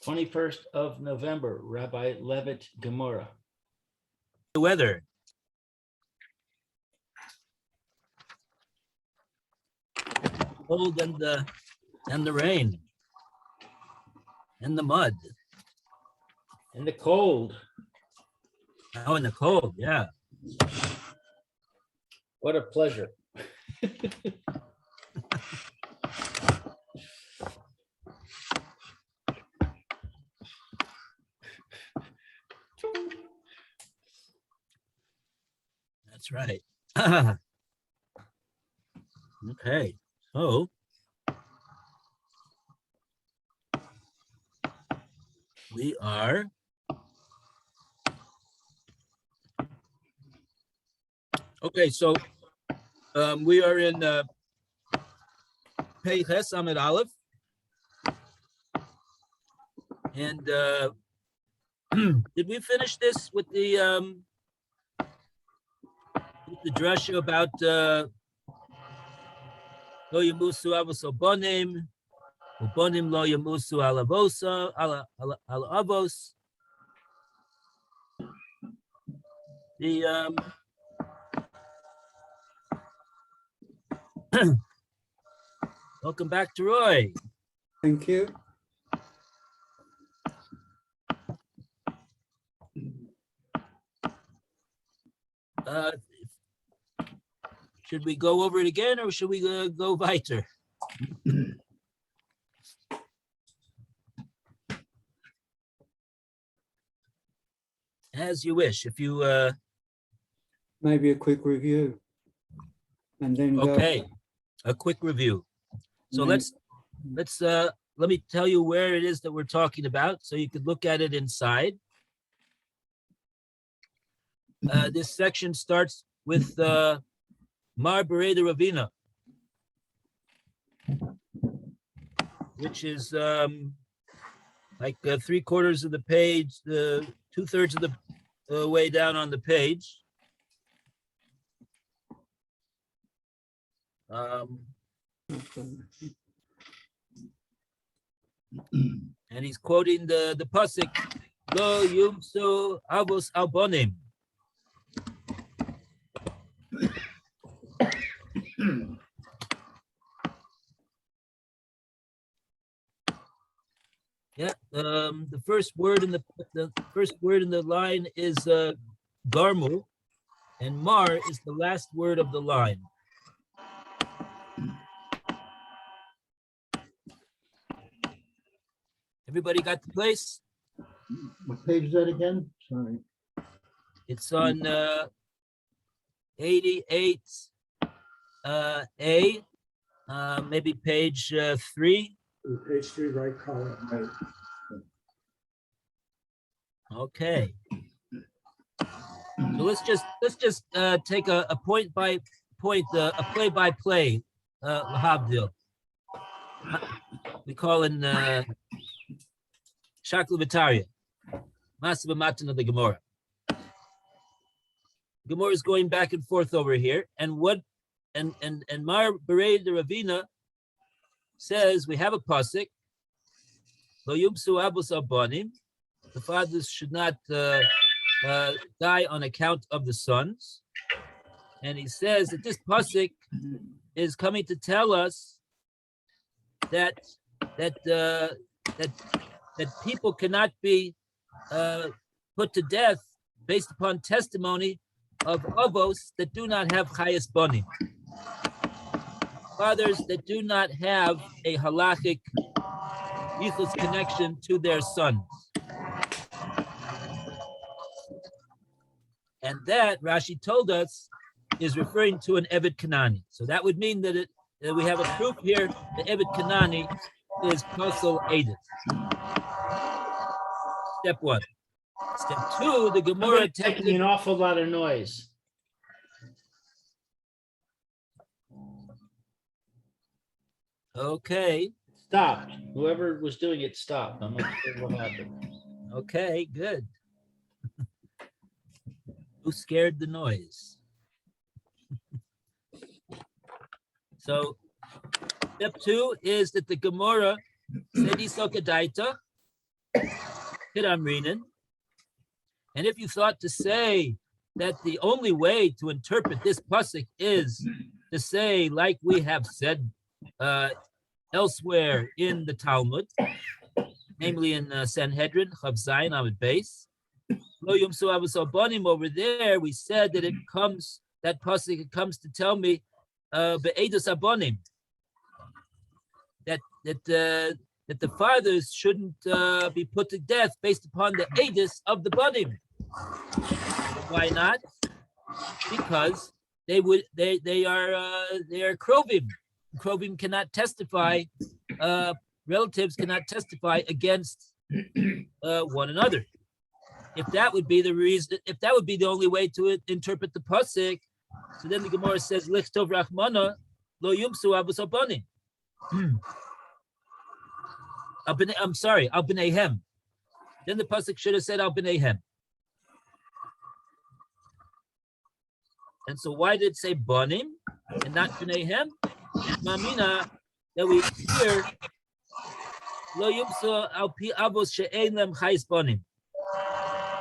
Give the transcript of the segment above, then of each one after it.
21st of November, Rabbi Levitt, Gomorrah. The weather. Cold and the rain and the mud. And the cold. Oh, and the cold, yeah. What a pleasure. That's right. Okay, so we are okay. So we are in Pei Ches Amid Aleph, and did we finish this with the drasha about lo yamusu avos obonim, obonim lo yamusu alavosa ala avos. The welcome back to Roy. Thank you. Should we go over it again, or should we go weiter? As you wish. If you Maybe a quick review, and then okay, a quick review. So Then- let's let me tell you where it is that we're talking about, so you could look at it inside. This section starts with Mar Bereda Ravina, which is like 3/4 of the page, 2/3 of the way down on the page. And he's quoting the pasuk, "Lo yumsu avos albonim." Yeah, the first word in the line is garmu, and mar is the last word of the line. Everybody got the place? What page is that again? Sorry. It's on 88 A, maybe page 3. Page 3, right column. Right. Okay. So let's just take a point by point, a play by play, Lahavdil. We call in Shakla Vitaria, Masiva Matan of the Gomorrah. Gomorrah is going back and forth over here, and Mar Berei the Ravina says we have a pasuk, Lo yumsu abos abanim. The fathers should not die on account of the sons, and he says that this pasuk is coming to tell us that people cannot be put to death based upon testimony of avos that do not have chayas bani, fathers that do not have a halachic yichus connection to their sons. And that, Rashi told us, is referring to an Eved Kanani. So that would mean that we have a proof here that Eved Kanani is Pasol Edith. Step 1. Step 2, the Gomorrah Taking an awful lot of noise. Okay. Stopped. Whoever was doing it stopped. I'm not sure what happened. Okay, good. Who scared the noise? So step 2 is that the Gomorrah said Isokadaita, Kiramrinin. And if you thought to say that the only way to interpret this pasuk is to say, like we have said elsewhere in the Talmud, namely in Sanhedrin, Chav Zayin Amud Beis, Lo Yumsu Avos Abanim, over there, we said that it comes, that pasuk, it comes to tell me be'edus abanim, that the fathers shouldn't be put to death based upon the edus of the banim. Why not? Because they are krovim. Krovim cannot testify. Relatives cannot testify against one another. If that would be the reason, if that would be the only way to interpret the pasuk, so then the Gemara says, "Lichtov Rachmana lo yumsu avos abanim." I'm sorry, al b'neihem. Then the pasuk should have said al b'neihem. And so why did it say banim and not b'neihem? Mamina that we hear lo yumsu al pi avos she'ein lem chayis banim.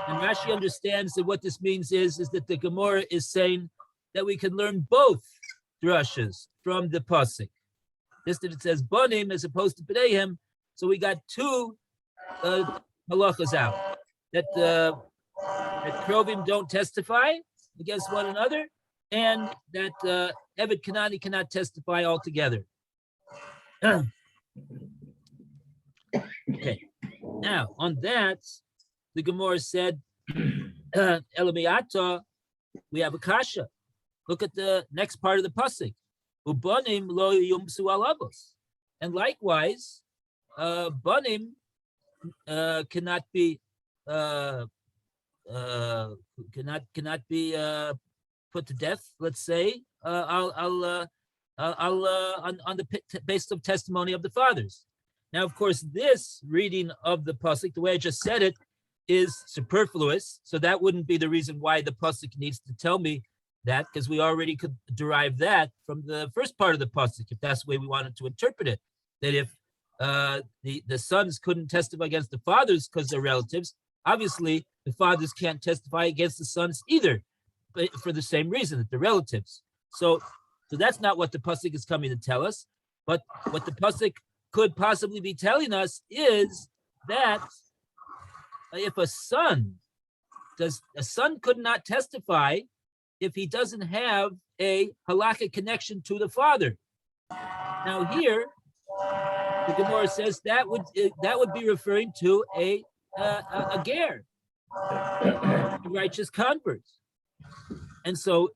And Rashi understands that what this means is that the Gomorrah is saying that we can learn both drushes from the pasuk. This that it says banim as opposed to b'neihem. So we got two halachas out, that krovim don't testify against one another, and that Eved Kanani cannot testify altogether. Okay, now on that, the Gemara said, Elamiyata, we have a kasha. Look at the next part of the pasuk. Ubanim lo yumsu alavos. And likewise, banim cannot be put to death. Let's say on the basis of testimony of the fathers. Now, of course, this reading of the pasuk, the way I just said it, is superfluous. So that wouldn't be the reason why the pasuk needs to tell me that, because we already could derive that from the first part of the pasuk, if that's the way we wanted to interpret it. That if the sons couldn't testify against the fathers because they're relatives, obviously the fathers can't testify against the sons either, but for the same reason, that they're relatives. So that's not what the pasuk is coming to tell us. But what the pasuk could possibly be telling us is that if a son could not testify if he doesn't have a halakhic connection to the father. Now here, the Gemara says that would be referring to a ger, a righteous convert. And so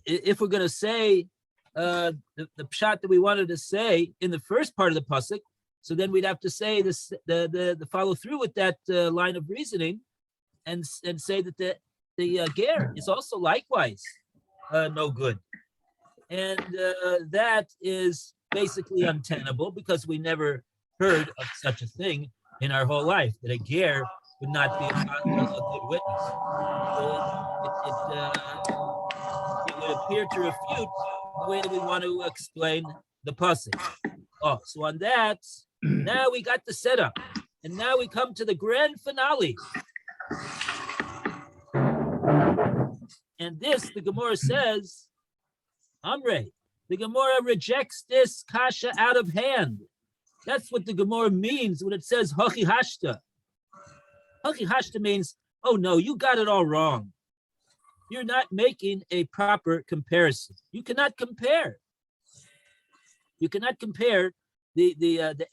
if we're going to say the pshat that we wanted to say in the first part of the pasuk, so then we'd have to say this, the follow through with that line of reasoning, and say that the ger is also likewise no good, and that is basically untenable, because we never heard of such a thing in our whole life, that a ger would not be a good witness. So it would appear to refute the way that we want to explain the pasuk. Oh, so on that, now we got the setup, and now we come to the grand finale. And this, the Gemara says, Amre, the Gemara rejects this kasha out of hand. That's what the Gemara means when it says Hachi Hashta. Hachi Hashta means, oh no, you got it all wrong. You're not making a proper comparison. You cannot compare. You cannot compare the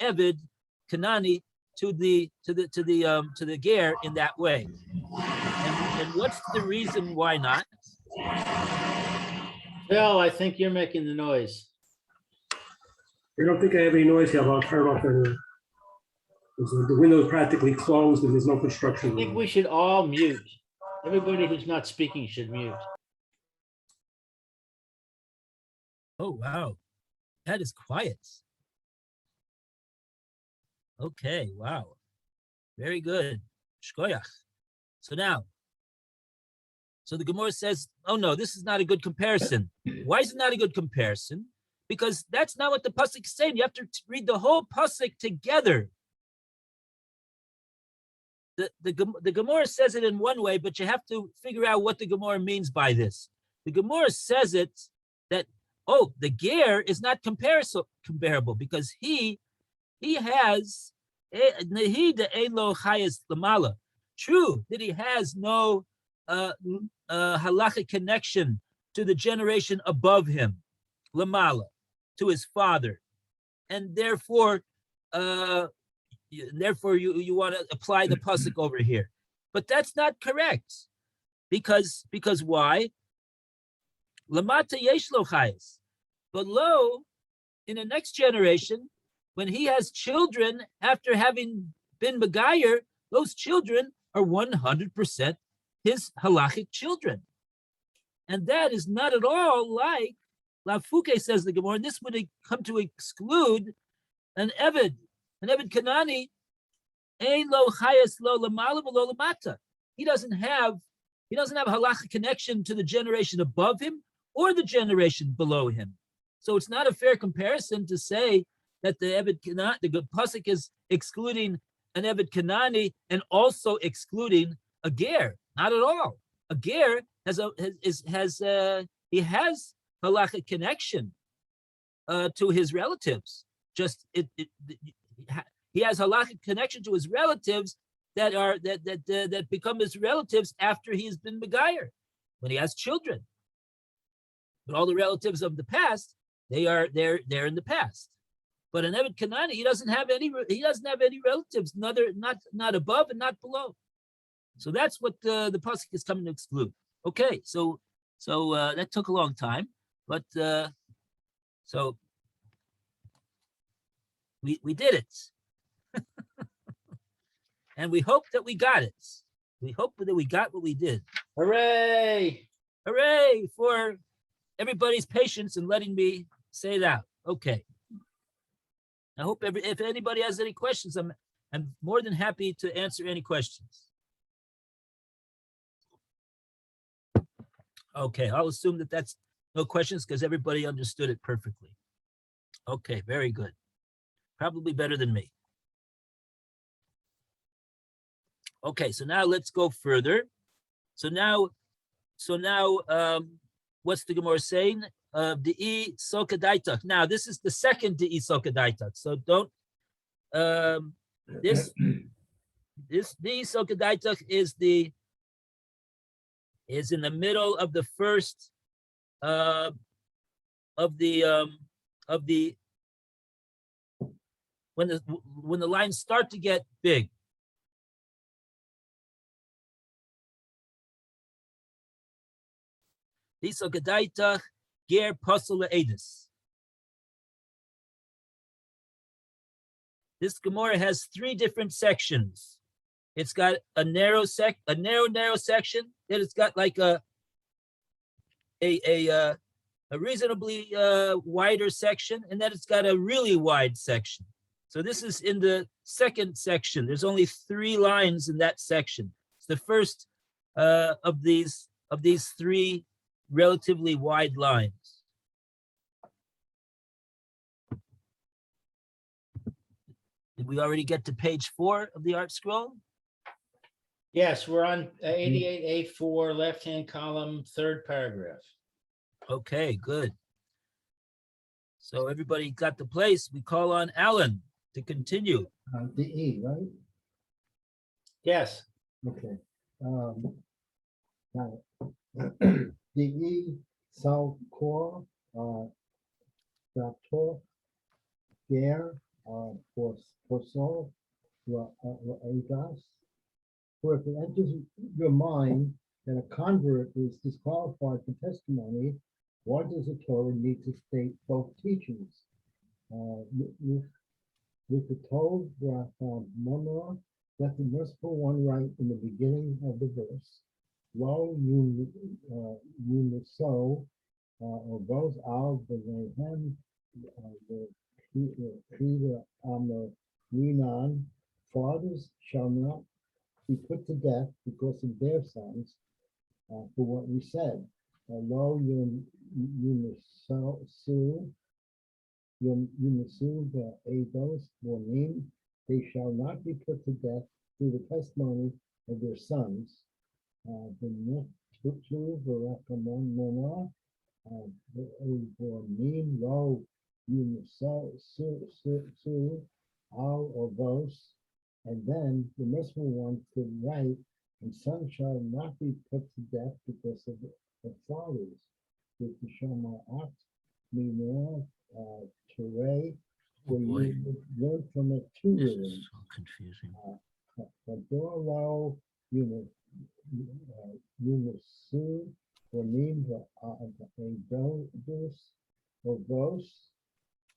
Eved Kanani to the ger in that way. And what's the reason why not? Bill, I think you're making the noise. I don't think I have any noise here. I'll turn off the window is practically closed and there's no I construction. think we should all mute. Everybody who's not speaking should mute. Oh, wow. That is quiet. Okay, wow. Very good. Shkoyach. So now, the Gemara says, oh no, this is not a good comparison. Why is it not a good comparison? Because that's not what the pasuk is saying. You have to read the whole pasuk together. the Gomorrah says it in one way, but you have to figure out what the Gomorrah means by this. The Gomorrah says it that, oh, the ger is not comparable because he has the elo chayes lamala. True that he has no halachic connection to the generation above him, lamala, to his father, and therefore you want to apply the pasuk over here, but that's not correct because why? Lamata yesh lo chayes, below in the next generation, when he has children after having been Megayer, those children are 100% his halachic children, and that is not at all like Lafuke says the Gemara. And this would come to exclude an Eved Kanani, ein lo chayes lo lamala v'lo lamata. He doesn't have halachic connection to the generation above him or the generation below him. So it's not a fair comparison to say that the Eved Kanani, the pasuk is excluding an Eved Kanani and also excluding a ger. Not at all. A ger has he has halachic connection to his relatives. Just he has halachic connection to his relatives that become his relatives after he's been Megayer, when he has children. But all the relatives of the past, they're in the past. But an Eved Kanani, he doesn't have any relatives, not above and not below. So that's what the pasuk is coming to exclude. Okay, so that took a long time, but so we did it, and we hope that we got it. We hope that we got what we did. Hooray! Hooray for everybody's patience and letting me say it out. Okay. I hope if anybody has any questions, I'm more than happy to answer any questions. Okay, I'll assume that that's no questions because everybody understood it perfectly. Okay, very good. Probably better than me. Okay, so now let's go further. So now, what's the Gemara saying? De'i sokadaitak. Now, this is the second De'i sokadaitak. So don't, this De'i sokadaitak is in the middle of the first of the when the lines start to get big. Disogadaitach ger pasol edis. This Gemara has three different sections. It's got a narrow section. Then it's got like a reasonably wider section, and then it's got a really wide section. So this is in the second section. There's only 3 lines in that section. It's the first of these 3 relatively wide lines. Did we already get to page 4 of the art scroll? Yes, we're on 88A4, left-hand column, 3rd paragraph. Okay, good. So everybody got the place. We call on Alan to continue. The E, right? Yes. Okay. Now, the E, South Core, Raptor, Gare, for Sol, Agas. For if it enters your mind that a convert is disqualified for testimony, why does the Torah need to state both teachings? With the told Gomorrah, let the merciful one write in the beginning of the verse, Lo Uniso, or both al Berehem, the Renan, fathers shall not be put to death because of their sons, for what we said. Lo Unisu the Ados Bonim, they shall not be put to death through the testimony of their sons. The Tutu Varakamona, Nim Lo Su Al Ovos, and then the Muslim one could write, and son shall not be put to death because of fathers. With the Shema Act, Mimor, Ture, where boy. you would learn from it two This rulings. is so confusing. Adorlo, Unisu, or named Adodus, or Vos.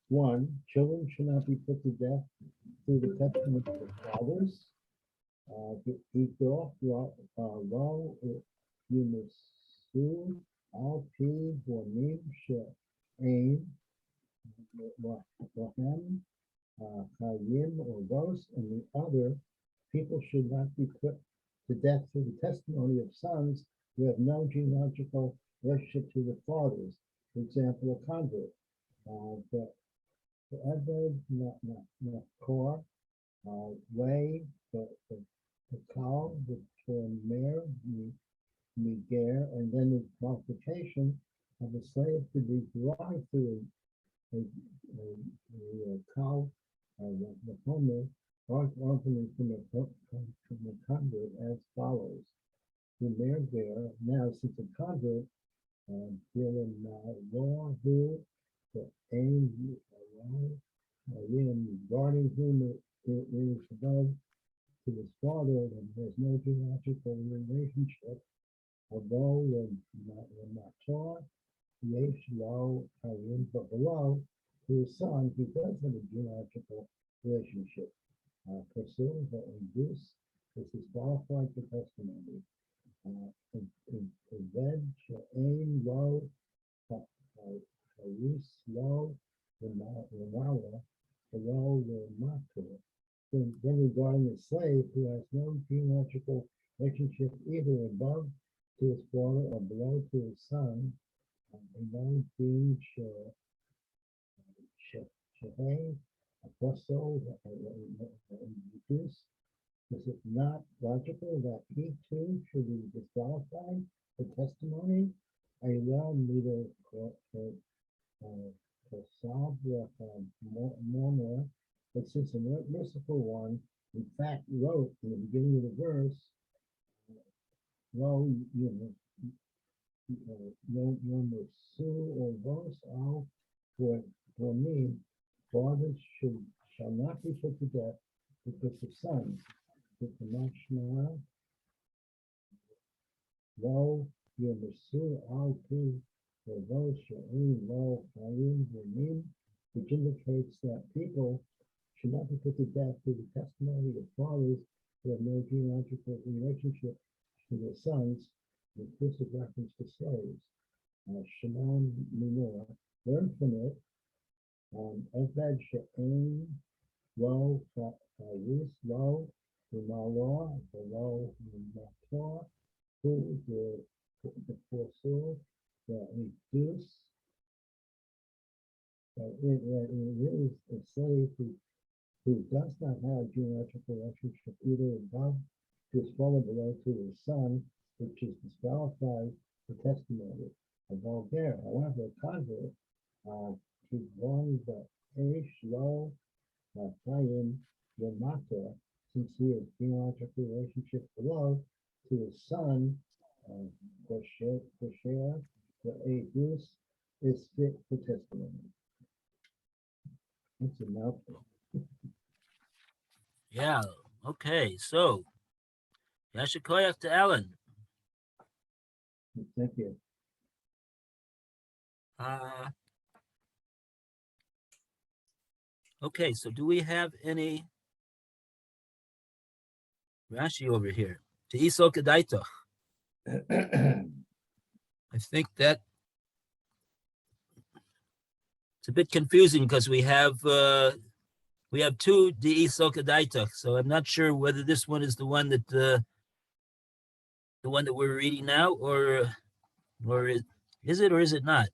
One, children should not be put to death through the testament of their fathers. Ito, Lo, Unisu, Alpi, Bonim, Aim, Wahem, Chayim, or Vos, and the other, people should not be put to death through the testimony of sons who have no genealogical relationship to the fathers. For example, a convert. The Eved, Nakor, Way, the Kal, the Tormer, Niger, and then the qualification of a slave to be derived through a Kal, the Homer, arguing from the convert as follows. The Merger, now since a convert, dealing law who the aim regarding whom it is above to his father, and there's no genealogical relationship, although when not taught, Yesh Lo Karim, but below to his son, he does have a genealogical relationship. Pursue the induce is disqualified for testimony. Then aim low, use low, Ramala, below the Matur. Then regarding the slave who has no genealogical relationship either above to his father or below to his son, and then being Shehei, Apostle, reduce. Is it not logical that he too should be disqualified for testimony? I will neither solve more, but since the merciful one, in fact, wrote in the beginning of the verse, well, no sue or boast all for me, fathers shall not be put to death because of sons. With the national low, you pursue all two for those low which indicates that people should not be put to death through the testimony of fathers who have no genealogical relationship to their sons, with inclusive reference to slaves. Shimon Minor, learn from it. Eved She'ain Lo Yus Lo Umalo, the Lo Mator, who the foresaw, the reduce. It is a slave who does not have genealogical relationship either above to his father below to his son, which is disqualified for testimony. A vulgar, however, a convert, to one the Aish Lo Chaim the Mator, since he has genealogical relationship below to his son, Gosher, the Aedus, is fit for testimony. That's a mouthful. Yeah. Okay. So, Yashikoyach to Alan. Thank you. Okay. So, do we have any Rashi over here? To Isok Adaito. I think that it's a bit confusing because we have two De Isok so I'm not sure whether this one is the one that the one that we're reading now, or is it or is it not?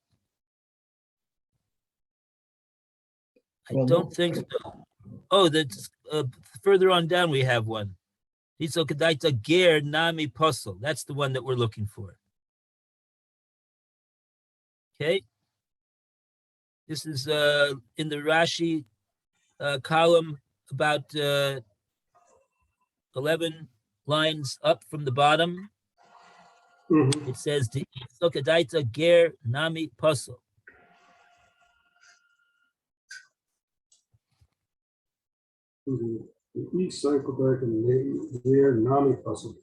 I Well, don't no. think so. Oh, that's further on down we have one. Iso Kadaita Ger Nami Puzzle. That's the one that we're looking for. Okay. This is in the Rashi column about 11 lines up from the bottom. Mhm. It says the Sokadaita Ger Nami Puzzle. The East Cycleback and their Nami puzzle.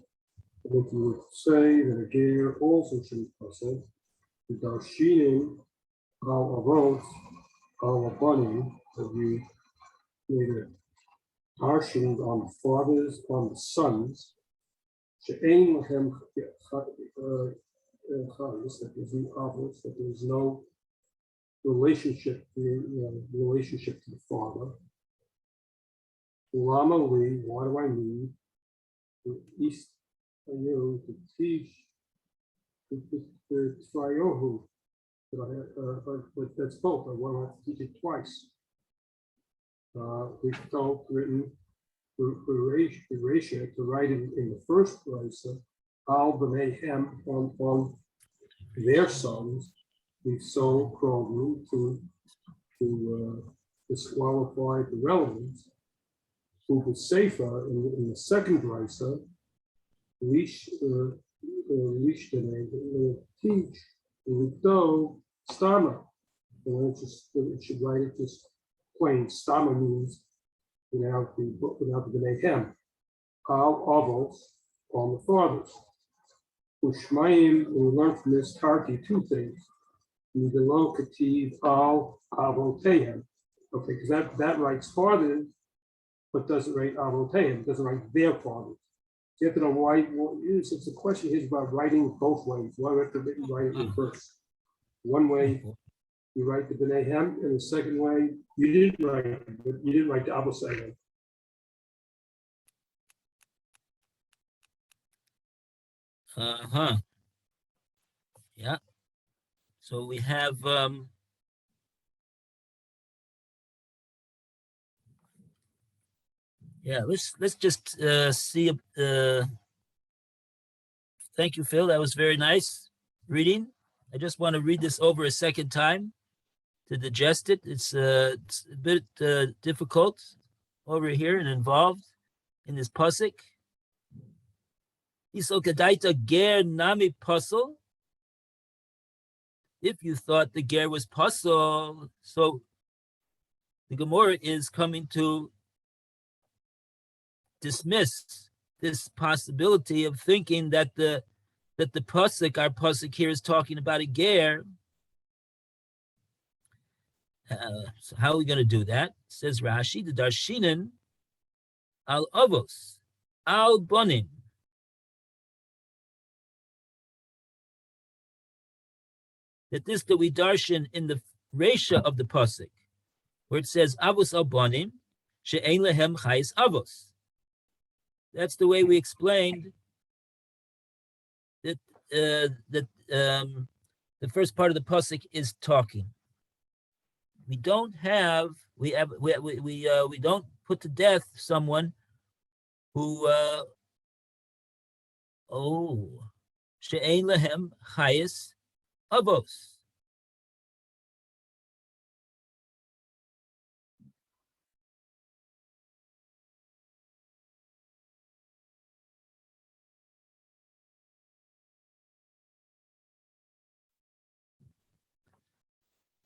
What you would say that a gear also should puzzle. The Darshinim, Al Avot, Al Abani, that you made a Darshan on the fathers, on the sons. She'ain Lahem Chayis, that there's no avos, that there's no relationship, relationship to the father. Lama Li, why do I need the East to teach the Triohu? But that's both. I want to have to teach it twice. We've told written Horatio to write it in the first place, Al B'nai Hem on their sons. We've so called to disqualify the relevance. Who was safer in the second brisa, leash the name, teach, though stama. It should write it just plain. Stama means without the b'nei hem. Al avos on the fathers. Ushmayim, we learn from this Tarki two things. Midelo kativ al avotehem. Okay, because that writes fathers, but doesn't write avotehem, doesn't write their fathers. So you have to know why. It's a question here about writing both ways. Why do we have to write it reverse? One way you write the b'nei hem, and the second way you didn't write it, but you didn't write the avotehem. Yeah. So we have yeah, let's just see thank you, Phil. That was very nice reading. I just want to read this over a second time to digest it. It's a bit difficult over here and involved in this pasuk. Isokadaita ger nami puzzle. If you thought the ger was puzzle, so the Gomorrah is coming to dismiss this possibility of thinking that the pasuk, our pasuk here, is talking about a ger. So how are we going to do that? Says Rashi, the Darshinin al avos al bonim. That we darshan in the resha of the pasuk, where it says avos al bonim she'ein lehem chayis avos. That's the way we explained that the first part of the pasuk is talking. We don't put to death someone who she'ein lehem chayis avos.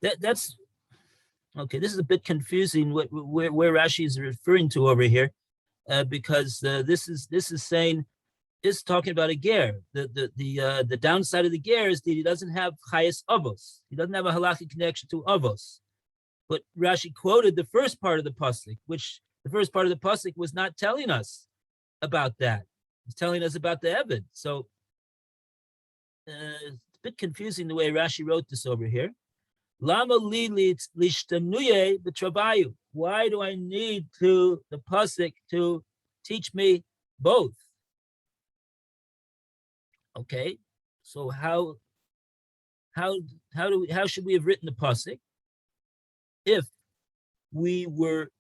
That's okay. This is a bit confusing where Rashi is referring to over here, because this is saying, is talking about a ger. The downside of the ger is that he doesn't have chayas avos. He doesn't have a halakhic connection to avos. But Rashi quoted the first part of the pasuk, which the first part of the pasuk was not telling us about that. It's telling us about the Evid. So it's a bit confusing the way Rashi wrote this over here. Lama li lishtanuye b'travayu. Why do I need the pasuk to teach me both? Okay, so how should we have written the pasuk if we were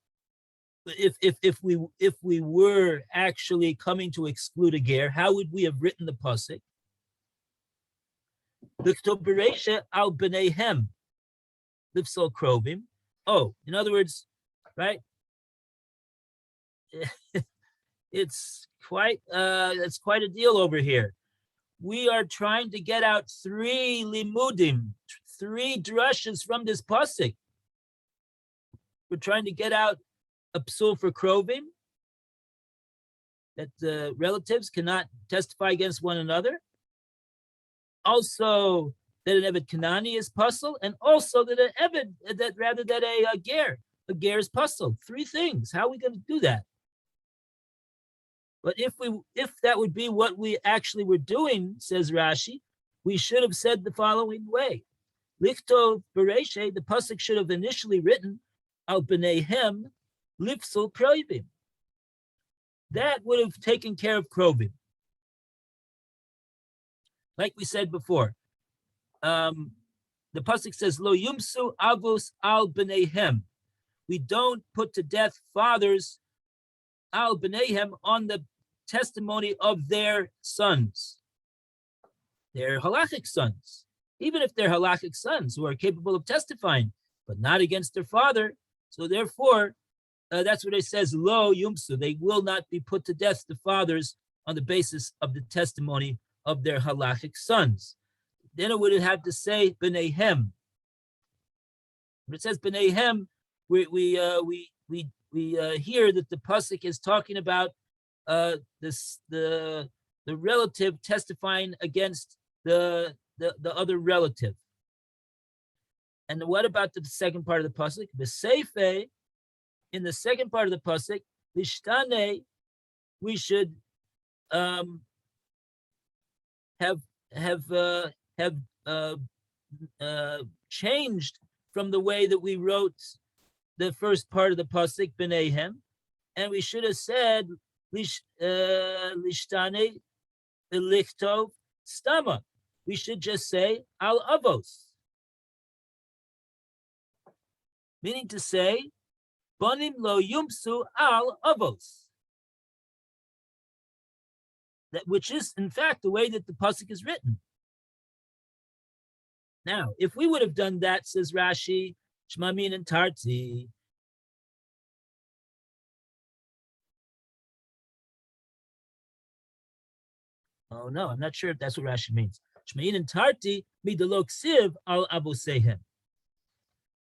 if we were actually coming to exclude a ger, how would we have written the pasuk? L'ktov bereisha al b'neihem lifsol krovim. Oh, in other words, right? It's quite a deal over here. We are trying to get out 3 limudim, 3 drushes from this pasuk. We're trying to get out a psul for krovim, that the relatives cannot testify against one another. Also, that an Eved Kanani is puzzle, and also that an Eved, that a ger is puzzle. 3 things. How are we going to do that? But if that would be what we actually were doing, says Rashi, we should have said the following way: Lichtov bereishe, the pasuk should have initially written al b'neihem lifsul krovim. That would have taken care of krovim. Like we said before, the pasuk says lo yumsu avos al b'neihem. We don't put to death fathers al b'neihem on the testimony of their sons, their halachic sons, even if they're halachic sons who are capable of testifying, but not against their father. So therefore, that's what it says, lo yumsu. They will not be put to death, the fathers, on the basis of the testimony of their halachic sons. Then it would have to say b'neihem. When it says b'neihem, we hear that the pasuk is talking about the relative testifying against the other relative. And what about the second part of the pasuk? B'seife, in the second part of the pasuk, lishtane, we should have changed from the way that we wrote the first part of the pasuk b'neihem, and we should have said lishtane lichtov stama. We should just say al avos, meaning to say banim lo yumsu al avos. That which is in fact the way that the pasuk is written. Now, if we would have done that, says Rashi, Shmamin and Tarti, oh no, I'm not sure if that's what Rashi means. Shmain and Tarti midalo ksiv al abusehem.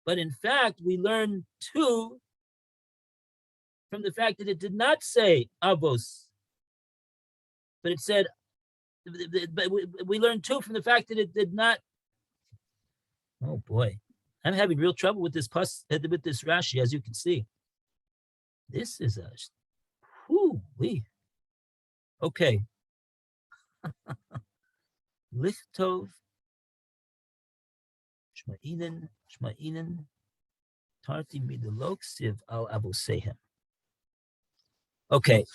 But in fact, we learn too from the fact that it did not say avos, but it said. But we learned too from the fact that it did not. Oh boy, I'm having real trouble with this Rashi, as you can see. This is a whoo-wee. Okay. Lichtov Shma'inen Tarti midalok siv al abusehem. Okay,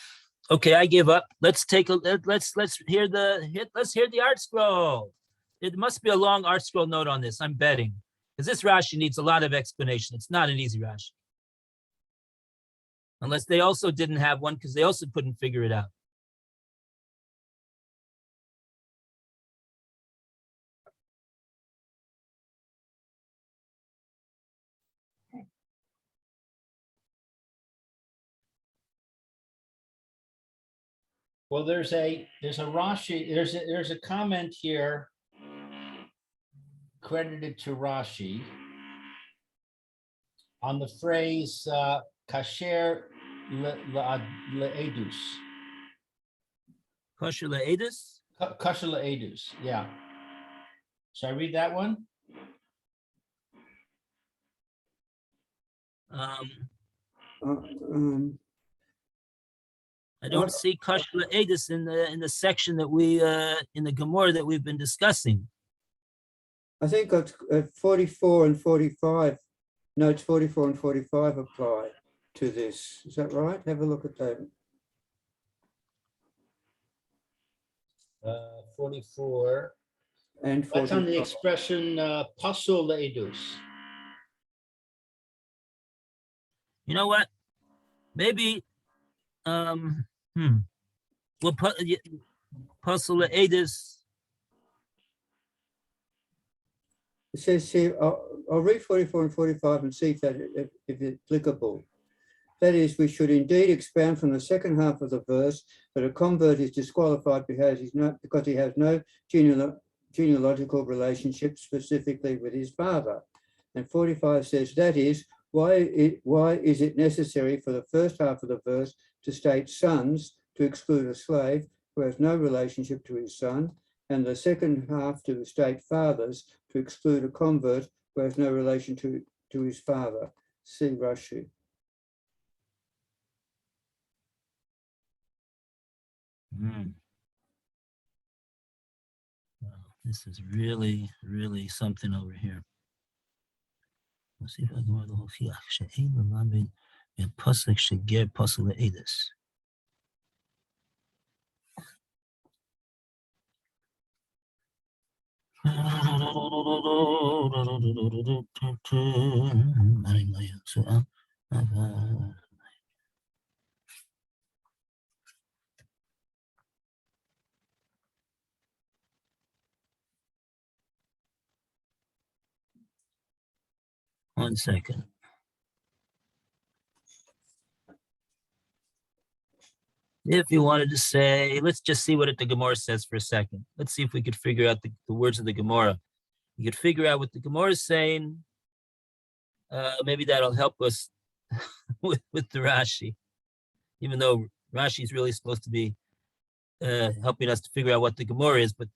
I give up. Let's hear the art scroll. It must be a long art scroll note on this, I'm betting, because this Rashi needs a lot of explanation. It's not an easy Rashi, unless they also didn't have one because they also couldn't figure it out. Well, there's a Rashi, there's a comment here credited to Rashi on the phrase kasher le'edus. Kosher le'edus? Kasher le'edus, yeah. Should I read that one? I don't see kosher le'edus in the section that we in the Gomorrah that we've been discussing. I think at 44 and 45, notes 44 and 45 apply to this. Is that right? Have a look at that. 44. And 45. That's on the expression pasul le'edus. You know what? maybe, well, Puzzle Adis. It says here, I'll read 44 and 45 and see if it's applicable. That is, we should indeed expound from the second half of the verse that a convert is disqualified because he has no genealogical relationship specifically with his father. And 45 says, that is, why is it necessary for the first half of the verse to state sons to exclude a slave who has no relationship to his son, and the second half to state fathers to exclude a convert who has no relation to his father? See Rashi. Wow, this is really, really something over here. Let's see if I can go the whole fiach. She'ein l'lamed min pasuk sheger pasuk le'edus. One second. If you wanted to say, let's just see what the Gomorrah says for a second. Let's see if we could figure out the words of the Gomorrah. You could figure out what the Gomorrah is saying. Maybe that'll help us with the Rashi, even though Rashi is really supposed to be helping us to figure out what the Gomorrah is. But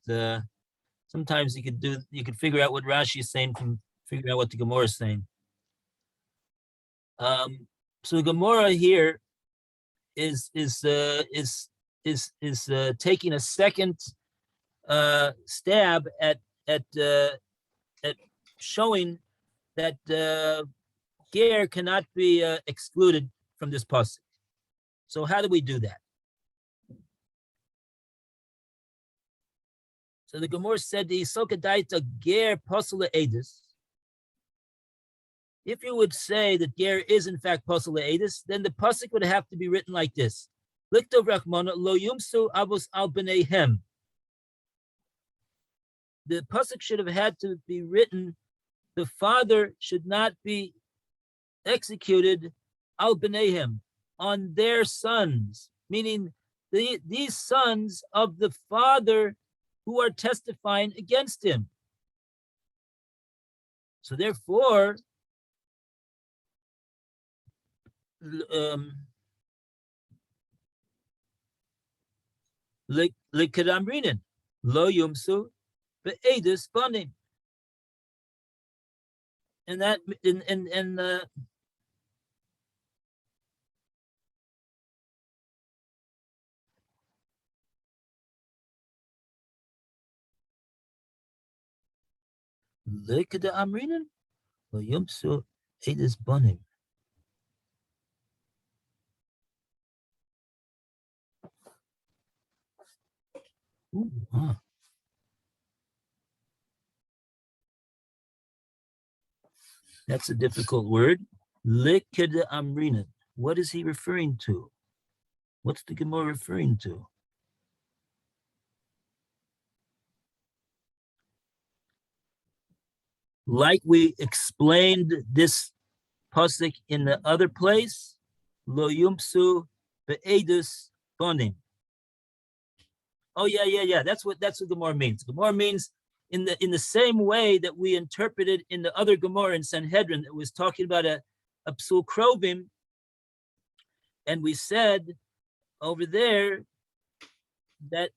sometimes you could figure out what Rashi is saying from figuring out what the Gomorrah is saying. So the Gomorrah here is taking a second stab at showing that ger cannot be excluded from this pasuk. So how do we do that? So the Gomorrah said the Isokadaita ger pasuk le'edus. If you would say that ger is in fact pasuk le'edus, then the pasuk would have to be written like this: Liktov Rachmana lo yumsu avos al b'neihem. The pasuk should have had to be written: the father should not be executed al b'neihem, on their sons, meaning these sons of the father who are testifying against him. So therefore, Likadamrinin, lo yumsu be'edus banim. And that and Likadamrinin, lo yumsu edus banim. That's a difficult word. Likada amrina. What is he referring to? What's the Gemara referring to? Like we explained this pasuk in the other place, lo yumsu be'edus bonim. Oh yeah. That's what Gemara means. Gemara means in the same way that we interpreted in the other Gemara in Sanhedrin that was talking about a psul krovim, and we said over there that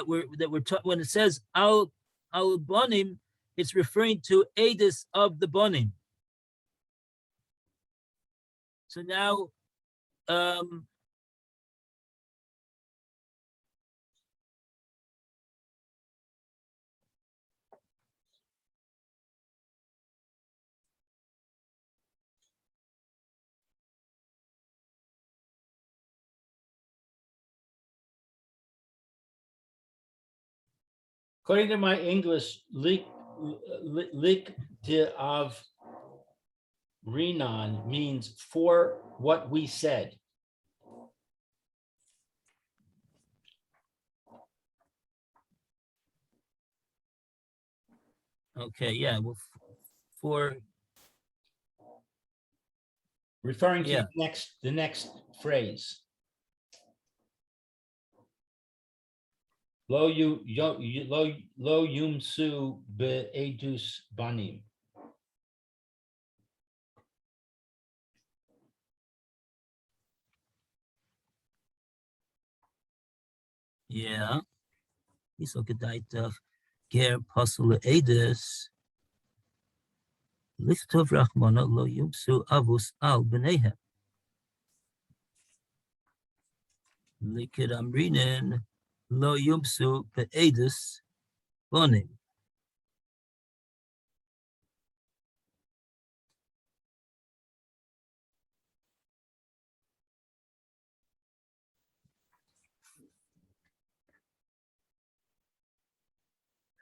we're when it says al bonim, it's referring to edus of the bonim. So now, according to my English, lik de av Renan means for what we said. Okay, yeah, well, for, Referring to Yeah. the next phrase. Lo yumsu be edus banim. yeah. He's so gedait of ger pasul edis. Lichtov Rachmana lo yumsu avus al b'neihem. Likid amrinin lo yumsu be'edus bonim.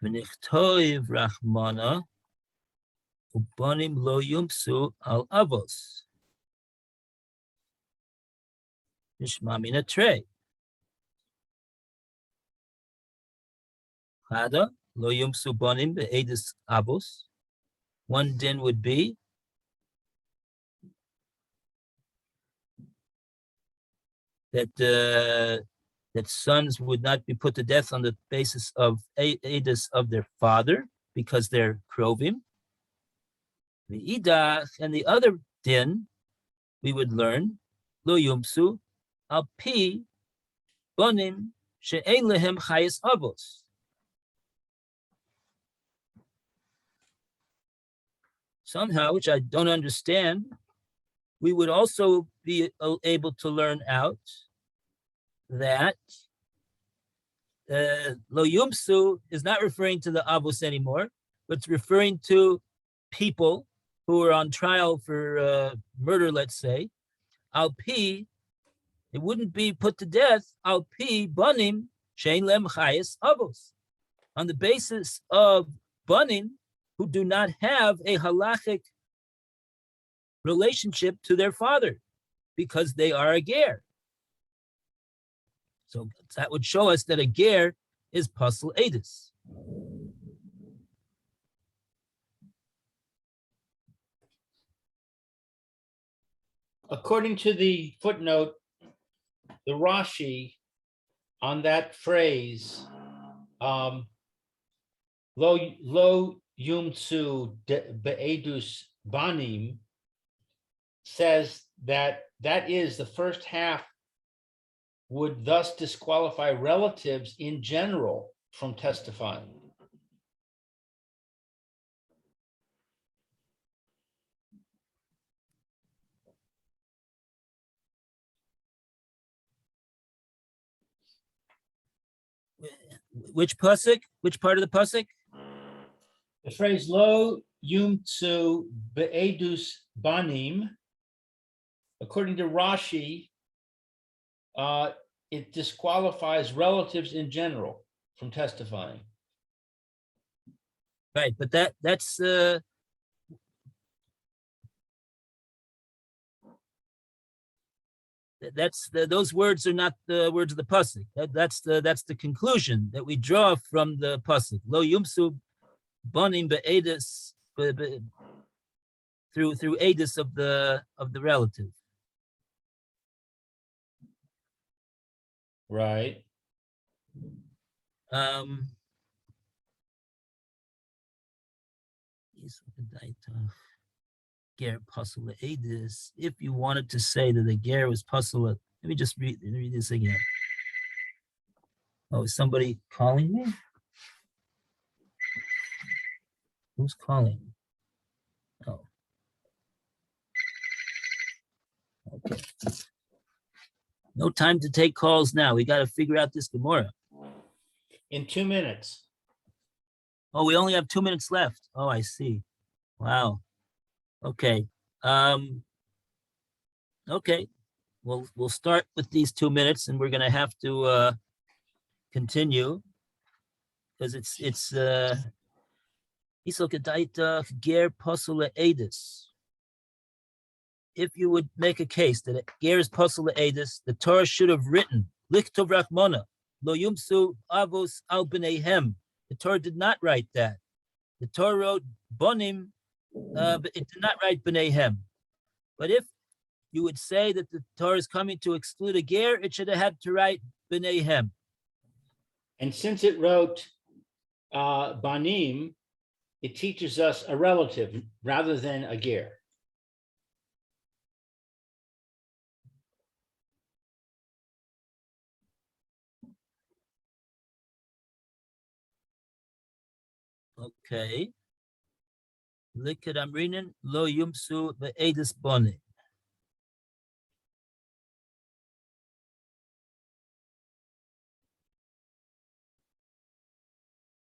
V'nichtoiv Rachmana ubonim lo yumsu al avos. Nishma min atrei. Chada lo yumsu bonim be'edus avos. One din would be that that sons would not be put to death on the basis of edus of their father because they're krovim. The idach and the other din we would learn lo yumsu al pi bonim she'ein lehem chayes avos. Somehow, which I don't understand, we would also be able to learn out that lo yumsu is not referring to the avos anymore, but it's referring to people who are on trial for murder, let's say. Al pi, it wouldn't be put to death. Al pi banim shein lem chayes avos, on the basis of banim who do not have a halachic relationship to their father because they are a ger. So that would show us that a ger is pasul edus. According to the footnote, the Rashi on that phrase, lo yumtsu be'edus banim, says that is the first half would thus disqualify relatives in general from testifying. Which pasuk? Which part of the pasuk? The phrase lo yumtsu be'edus banim, according to Rashi, it disqualifies relatives in general from testifying. Right, but that's those words are not the words of the pasuk. That's the conclusion that we draw from the pasuk. Lo yumsu banim be'edus through edus of the relative. Right. Ger pasul edus. If you wanted to say that the ger was pasul, let me just read this again. Oh, is somebody calling me? Who's calling? Oh. Okay. No time to take calls now. We got to figure out this Gomorrah. In 2 minutes. Oh, we only have 2 minutes left. Oh, I see. Wow. Okay. Okay. We'll start with these 2 minutes, and we're gonna have to continue because it's Isokedaita ger posula edis. If you would make a case that ger is posula edis, the Torah should have written lichtov rachmona lo yumsu avos al b'neihem. The Torah did not write that. The Torah wrote bonim, but it did not write b'neihem. But if you would say that the Torah is coming to exclude a ger, it should have had to write b'neihem. And since it wrote banim, it teaches us a relative rather than a ger. Okay. Likad amrinin lo yumsu ve'edis bonim.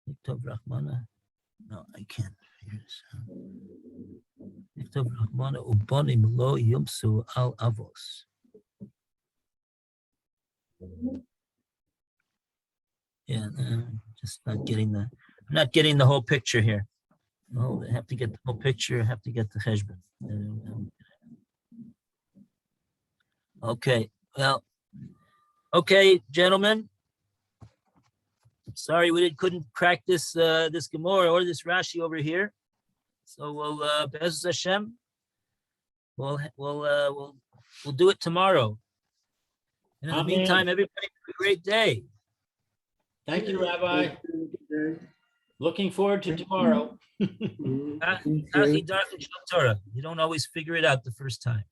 Liktov Rahmana. No, I can't. Liktov Rahmana ubonim lo yumsu al avos. Yeah, just not getting the. I'm not getting the whole picture here. Oh, I have to get the whole picture. I have to get the cheshbon. Okay, well, okay, gentlemen. Sorry we couldn't crack this this Gomorrah or this Rashi over here. So we'll Be'ezus Hashem. We'll do it tomorrow. And in the Amen. meantime, everybody have a great day. Thank you, Rabbi. Looking forward to tomorrow. Taki Darkin Shel Torah. You don't always figure it out the first time.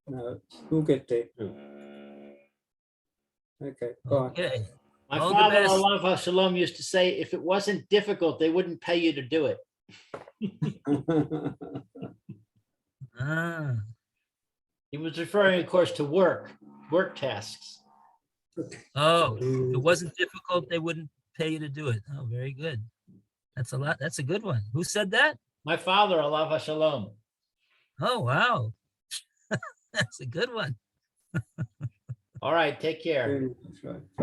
No, we'll get there. Okay, bye. Okay. My All the father, best. Alav Shalom, used to say, if it wasn't difficult, they wouldn't pay you to do it. Ah, He was referring, of course, to work tasks. oh, if it wasn't difficult, they wouldn't pay you to do it. Oh, very good. That's a lot. That's a good one. Who said that? My father, Alav Shalom. Oh, wow. That's a good one. All right, take care. That's right.